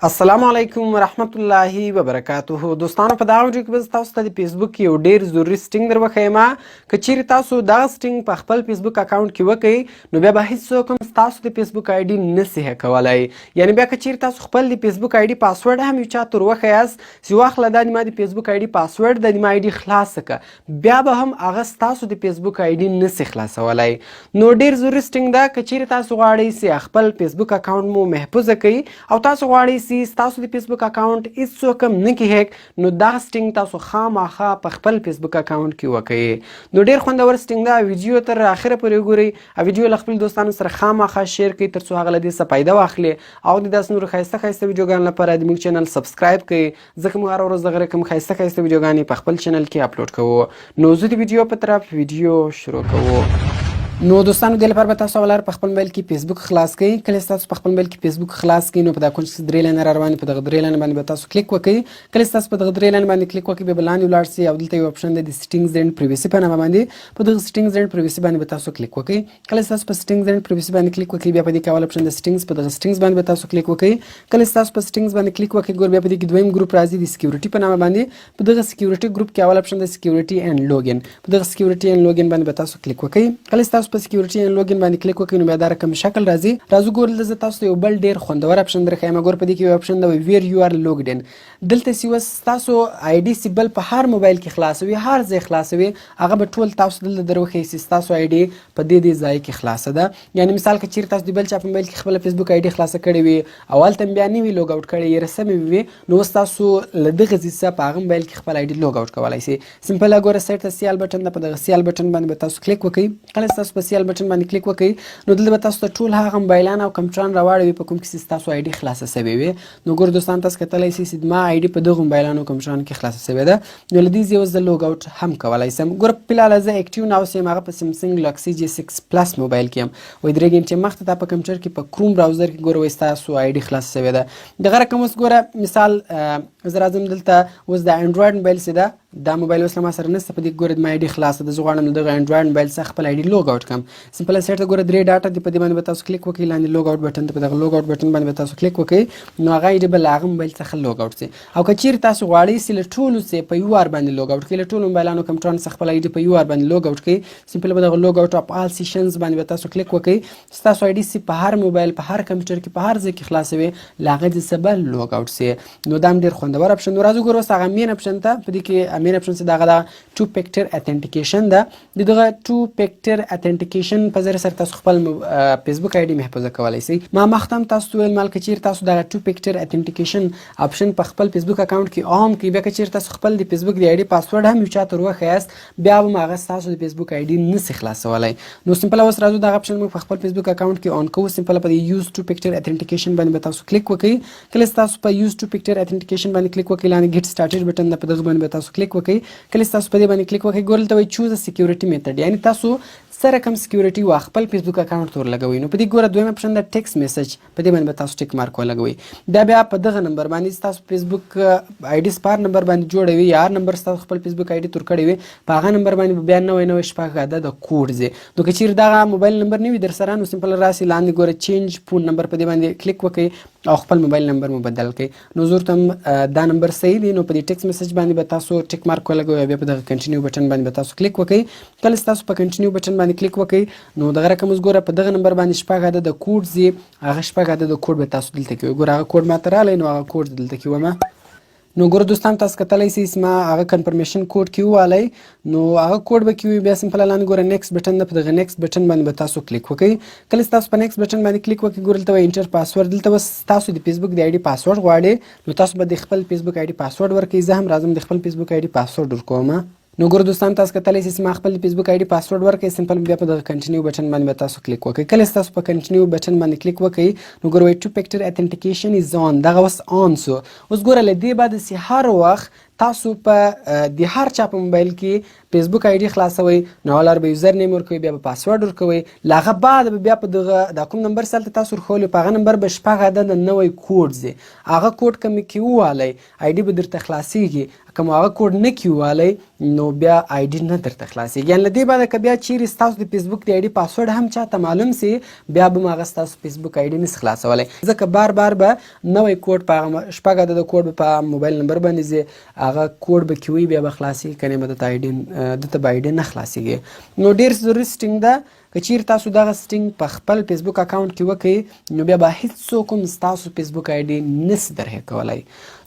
السلام علیکم ورحمت الله وبرکاته. دوستانو په دغه ویډیو کې به تاسو ته د فیسبوک یو ډیر ضروري سټینګ در وښیم. که چیرې تاسو دغه سټینګ په خپل فیسبوک اکاونټ کې وکړئ نو بیا به هیڅوک هم ستاسو د فیسبوک آی ډي نسي هیک کولی. یعنې بیا که چیرې تاسو خپل د فیسبوک آی ډي پاسورډ هم یو چا ته ور وښیاست چې واخله دا د ما د فیسبوک آی ډي پاسورډ د ما آی ډي خلاصه کړه، بیا به هم هغه ستاسو د فیسبوک آی ډي نسي خلاصولی. نو ډیر ضروري سټینګ ده. که چیرې تاسو غواړئ چې خپل فیسبوک اکاونټ مو محفوظه کړئ او تاسو غواړئ چې ستاسو د فیسبوک اکاونټ هیڅوک هم نه کړي هیک، نو دا سټینګ تاسو خامخا په خپل فیسبوک اکاونټ کې وکړئ. نو ډیر خوندور سټینګ ده. ویډیو تر اخره پورې وګورئ او ویډیو له خپل دوستانو سره خامخا شیر کړئ تر څو هغه له دې څه فایده واخلي او د داسې نورو ښایسته ښایسته ویډیوګانو لپاره د موږ چینل سبسکرایب کړئ، ځکه موږ هره ورځ دغه رقم ښایسته ښایسته ویډیوګانې په خپل چینل کې اپلوډ کوو. نو زه د ویډیو په طرف ویډیو شروع کوو. نو دوستانو دې لپاره به تاسو اول په خپل موبایل کې فیسبوک خلاص کړئ. کله چې تاسو په خپل موبایل کې فیسبوک خلاص کړئ نو په دا کونج کې درې لاینه را روانې، په دغه درې لاینه باندې به تاسو کلیک وکړئ. کله چې تاسو په دغه درې لاینه باندې کلیک وکړئ بیا به لاندې ولاړ شئ او دلته یو اپشن دی د سټینګز اینډ پریویسي په نامه باندې، په دغه سټینګز اینډ پریویسي باندې به تاسو کلیک وکړئ. کله چې تاسو په سټینګز اینډ پریویسي باندې کلیک وکړئ بیا په دې کې اول اپشن د سټینګز، په دغه سټینګز باندې به تاسو کلیک وکړئ. کله چې تاسو په سټینګز باندې کلیک وکړئ ګور بیا په دې کې دویم ګروپ راځي د سکیورټي په نامه باندې، په دغه سکیورټي ګروپ کې اول اپشن د سکیورټي اینډ لوګین، په دغه سکیورټي اینډ لوګین باندې به تاسو کلیک وکړئ. کله چې تاسو په سکیورټي اینډ لوګین باندې کلیک وکړئ نو بیا دا رقم شکل راځي ګور زه تاسو ته یو بل ډیر خوندور اپشن درښیم. ګور په دې کې یو اپشن دی ویر یو ار لوګډ ان، دلته چې تاسو آی ډي سیمبل په هر موبایل کې خلاصوي، هر ځای خلاصوي، هغه به ټول تاسو دلته دروښیي چې تاسو آی ډي په دې ځای کې خلاصه ده. یعنی مثال که چیرې تاسو د بل چا په موبایل کې خپل فیسبوک آی ډي خلاصه کړې وي او هلته بیا نه وي لوګ آوټ کړی یې رسمې وي، نو اوس تاسو له دغه ځای څخه په هغه موبایل کې خپل آی ډي لوګ آوټ کولی شئ. سمپل ګوره سایډ ته سیال بټن ده، په دغه سیال بټن باندې به تاسو کلیک وکړئ. کله چې تاسو په سیال بټن باندې کلیک وکړئ نو دلته به تاسو ته ټول هغه موبایلان او کمپیوټران راواړوي په کوم کې چې ستاسو آی ډي خلاصه سوې وي. نو ګور دوستان تاسو کتلی شئ چې ما آی ډي په دغو موبایلانو کمپیوټرانو کې خلاصه سوې ده، نو له دې ځایه اوس زه لوګ آوټ هم کولی شم. ګوره فلحال زه اکټیو ناو یم، هغه په سمسنګ ګلاکسي جی 6 پلس موبایل کې یم. وایي 3 ګنټې مخکې دا په کمپیوټر کې په کروم براوزر کې ګوره وایي ستاسو آی ډي خلاصه سوې ده. دغه رقم اوس ګوره مثال زه راځم دلته اوس د انډراید موبایل چې ده دا موبایل اوس له ما سره نشته، په دې کې ګوره زما آی ډي خلاصه ده. زه غواړم له دغه انډراید موبایل څخه خپل آی ډي لوګ آوټ کړم. سمپل سایډ ته ګوره 3 ډاټه دي، په دې باندې به تاسو کلیک وکړئ. لاندې لوګ آوټ بټن ته په دغه لوګ آوټ بټن باندې به تاسو کلیک وکړئ نو هغه آی ډي به له هغه موبایل څخه لوګ آوټ شي. او که چیرې تاسو غواړئ چې له ټولو څخه په یو وار باندې لوګ آوټ کړئ، له ټولو موبایلانو کمپیوټرانو څخه خپل آی ډي په یو وار باندې لوګ آوټ کړئ، سمپل به دغه لوګ آوټ اف آل سیشنز باندې به تاسو کلیک وکړئ. ستاسو آی ډي چې په هر موبایل په هر کمپیوټر کې په هر ځای کې خلاصوي له هغه ځای څخه به لوګ آوټ شي. نو دا هم ډېر خوندور اپشن. نو راځو ګورو اوس هغه مین اپشن ته. په دې کې مین اپشن چې دغه ده ټو فیکټر اتنټیکیشن ده. د دغه ټو فیکټر اتنټیکیشن په ذریعه سره تاسو خپل فیسبوک آی ډي محفوظه کولی شئ. ما مخکې هم تاسو ته ویل مال که چیرې تاسو دغه ټو فیکټر اتنټیکیشن اپشن په خپل فیسبوک اکاونټ کې عام کړئ، بیا که چیرې تاسو خپل د فیسبوک د آی ډي پاسورډ هم یو چا ته ور وښیاست بیا به هم هغه ستاسو د فیسبوک آی ډي نسي خلاصولی. نو سمپل اوس راځو دغه اپشن موږ په خپل فیسبوک اکاونټ کې آن کوو. سمپل په دې یوز ټو فیکټر اتنټیکیشن باندې به تاسو کلیک وکړئ. کله چې تاسو په یوز ټو فیکټر اتنټیکیشن باندې کلیک وکړئ لاندې ګیټ سټارټډ بټن ده، په دغه باندې به تاسو کلیک وکړئ. کله چې تاسو په دې باندې کلیک وکړئ ګور دلته وایي چوز ا سکیورټي میتھډ، یعنی تاسو څه رقم سکیورټي وا خپل فیسبوک اکاونټ ته ورلګوئ. نو په دې ګوره دویم اپشن د ټیکس میسج، په دې باندې به تاسو ټیک مارک ولګوئ. دا بیا په دغه نمبر باندې تاسو فیسبوک آی ډي سپار نمبر باندې جوړوي یا هر نمبر تاسو خپل فیسبوک آی ډي تور کړی وي په هغه نمبر باندې بیا 99 شپږ عدد کوډ ځي. نو که چیرې دغه موبایل نمبر نه وي در سره نو سمپل راسي لاندې ګوره چینج فون نمبر، په دې باندې کلیک وکړئ او خپل موبایل نمبر مو بدل کړئ. نو زه ورته دا نمبر صحیح دی. نو په دې ټیکس میسج باندې به تاسو ټیک مارک ولګوئ، بیا په دغه کنټینیو بټن باندې به تاسو کلیک وکړئ. کله چې تاسو په کنټینیو بټن باندې کلیک وکړئ نو دغه رقم اوس ګوره په دغه نمبر باندې شپږ عدد کوډ ځي، هغه شپږ عدد کوډ به تاسو دلته کې ګوره هغه کوډ ماته راغلی نو هغه کوډ دلته کې ومه. نو ګوره دوستان تاسو کتلی شئ چې ما هغه کنفرمیشن کوډ کې ووالی، نو هغه کوډ به کې وي. بیا سمپل لاندې ګوره نیکسټ بټن ده، په دغه نیکسټ بټن باندې به تاسو کلیک وکړئ. کله چې تاسو په نیکسټ بټن باندې کلیک وکړئ ګوره دلته وایي انټر پاسورډ، دلته بس تاسو د فیسبوک د آی ډي پاسورډ غواړئ نو تاسو به د خپل فیسبوک آی ډي پاسورډ ورکړئ. زه هم راځم د خپل فیسبوک آی ډي پاسورډ ورکوم. نو ګوره دوستان تاسو کتلی شئ چې ما خپل فیسبوک آی ډي پاسورډ ورکړئ. سمپل بیا په دغه کنټینیو بټن باندې به تاسو کلیک وکړئ. کله چې تاسو په کنټینیو بټن باندې کلیک وکړئ نو ګوره وایي ټو فیکټر اتنټیکیشن از آن، دغه اوس آن سو. اوس ګوره له دې بعد چې هر وخت تاسو په د هر چا په موبایل کې فیسبوک آی ډي خلاصوئ نو اول به یوزر نیم ورکوئ، بیا به پاسورډ ورکوئ، له هغه بعد به بیا په دغه دا کوم نمبر چې هلته تاسو ورښولي په هغه نمبر به شپږ عدده نوی کوډ ځي، هغه کوډ که مې کې ووالی آی ډي به درته خلاصیږي. کوم هغه کوډ نه کیوالی نو بیا آی ډي نه درته خلاصېږي. یعنې له دې بعده که بیا چیرې ستاسو د فیسبوک د آی ډي پاسورډ هم چاته معلوم سي بیا به هم هغه ستاسو فیسبوک آی ډي نسي خلاصولی، ځکه بار بار به نوی کوډ په هغه 6 عدده کوډ به په موبایل نمبر باندې ځي، هغه کوډ به کیوي بیا به خلاصېږي، کنې به دته به آی ډي نه خلاصېږي. نو ډېر ضروري سټینګ ده که چیرې تاسو دغه سټینګ په خپل فیسبوک اکاونټ کې وکړئ نو بیا به هیڅوک هم ستاسو فیسبوک آی ډي نسي در هیک کولی.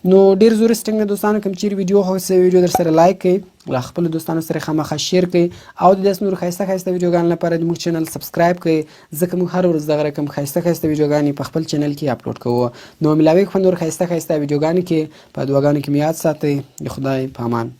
نو ډېر ضروري سټینګ ده دوستانو. کوم چیرې ویډیو خوښ سوی ویډیو در سره لایک کړئ، له خپلو دوستانو سره خامخا شیر کړئ او د داسې نورو ښایسته ښایسته ویډیوګانو لپاره زموږ چینل سبسکرایب کړئ، ځکه موږ هره ورځ دغه رقم ښایسته ښایسته ویډیوګانې په خپل چینل کې اپلوډ کوو. نو ملاویږو په نور ښایسته ښایسته ویډیوګانو کې، په دعاګانو کې مې یاد ساتئ. د خدای په امان.